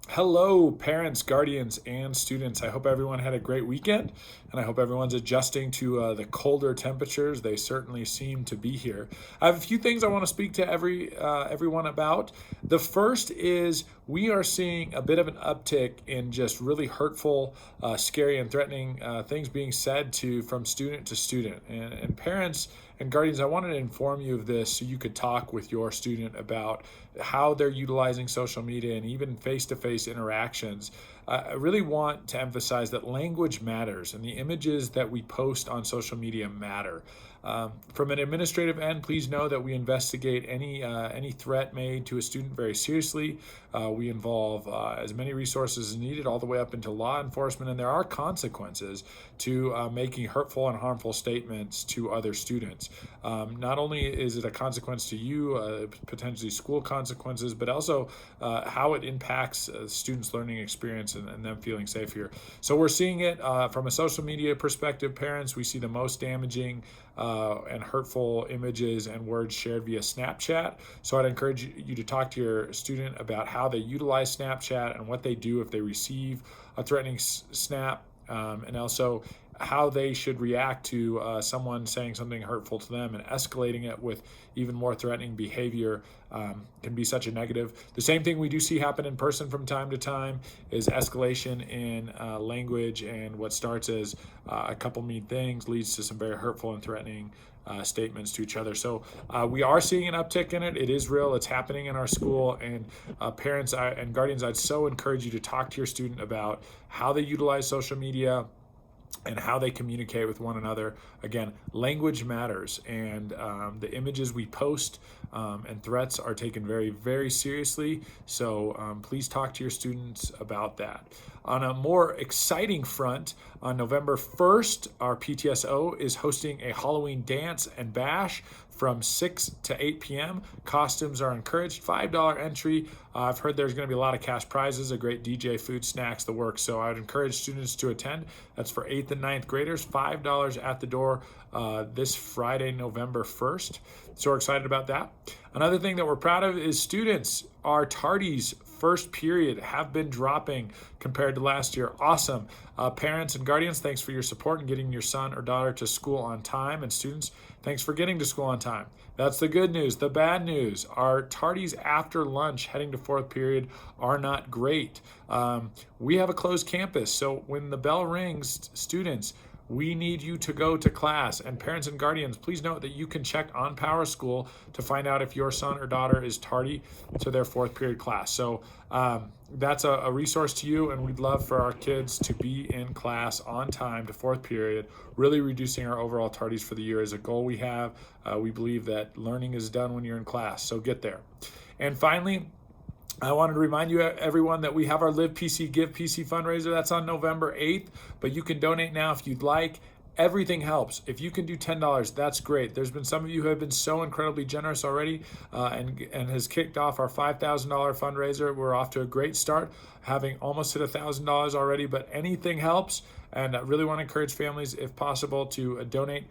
Hello, parents, guardians, and students. I hope everyone had a great weekend, and I hope everyone's adjusting to the colder temperatures. They certainly seem to be here. I have a few things I want to speak to everyone about. The first is we are seeing a bit of an uptick in just really hurtful, scary, and threatening things being said to from student to student, and parents and guardians, I wanted to inform you of this so you could talk with your student about how they're utilizing social media and even face to face interactions. I really want to emphasize that language matters and the images that we post on social media matter. From an administrative end, please know that we investigate any threat made to a student very seriously. We involve as many resources as needed, all the way up into law enforcement, and there are consequences to making hurtful and harmful statements to other students. Not only is it a consequence to you, potentially school consequences, but also how it impacts students' learning experience and them feeling safe here. So we're seeing it from a social media perspective. Parents, we see the most damaging and hurtful images and words shared via Snapchat. So I'd encourage you to talk to your student about how they utilize Snapchat and what they do if they receive a threatening snap, and also how they should react to someone saying something hurtful to them, and escalating it with even more threatening behavior can be such a negative. The same thing we do see happen in person from time to time is escalation in language, and what starts as a couple mean things leads to some very hurtful and threatening statements to each other. So we are seeing an uptick in it. It is real. It's happening in our school. And parents and guardians, I'd so encourage you to talk to your student about how they utilize social media and how they communicate with one another. Again, language matters, and the images we post and threats are taken very, very seriously. So please talk to your students about that. On a more exciting front, on November 1st, our PTSO is hosting a Halloween dance and bash from 6 to 8 p.m. Costumes are encouraged, $5 entry. I've heard there's going to be a lot of cash prizes, a great DJ, food, snacks, the works. So I would encourage students to attend. That's for 8th and 9th graders, $5 at the door this Friday, November 1st. So we're excited about that. Another thing that we're proud of is students. Our tardies first period have been dropping compared to last year. Awesome. Parents and guardians, thanks for your support in getting your son or daughter to school on time. And students, thanks for getting to school on time. That's the good news. The bad news, our tardies after lunch heading to fourth period are not great. We have a closed campus, so when the bell rings, students, we need you to go to class. And parents and guardians, please note that you can check on PowerSchool to find out if your son or daughter is tardy to their fourth period class. So that's a resource to you, and we'd love for our kids to be in class on time to fourth period. Really reducing our overall tardies for the year is a goal we have. We believe that learning is done when you're in class, so get there. And finally, I wanted to remind you, everyone, that we have our Live PC, Give PC fundraiser. That's on November 8th, but you can donate now if you'd like. Everything helps. If you can do $10, that's great. There's been some of you who have been so incredibly generous already, and has kicked off our $5,000 fundraiser. We're off to a great start, having almost hit $1,000 already, but anything helps. And I really want to encourage families, if possible, to donate.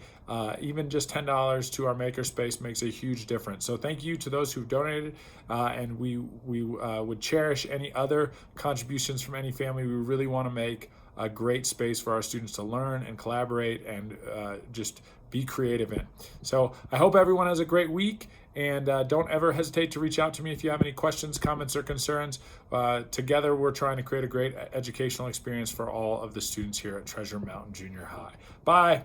Even just $10 to our Makerspace makes a huge difference. So thank you to those who've donated, and we would cherish any other contributions from any family. We really want to make a great space for our students to learn and collaborate and just be creative in. So I hope everyone has a great week, and don't ever hesitate to reach out to me if you have any questions, comments, or concerns. Together, we're trying to create a great educational experience for all of the students here at Treasure Mountain Junior High. Bye.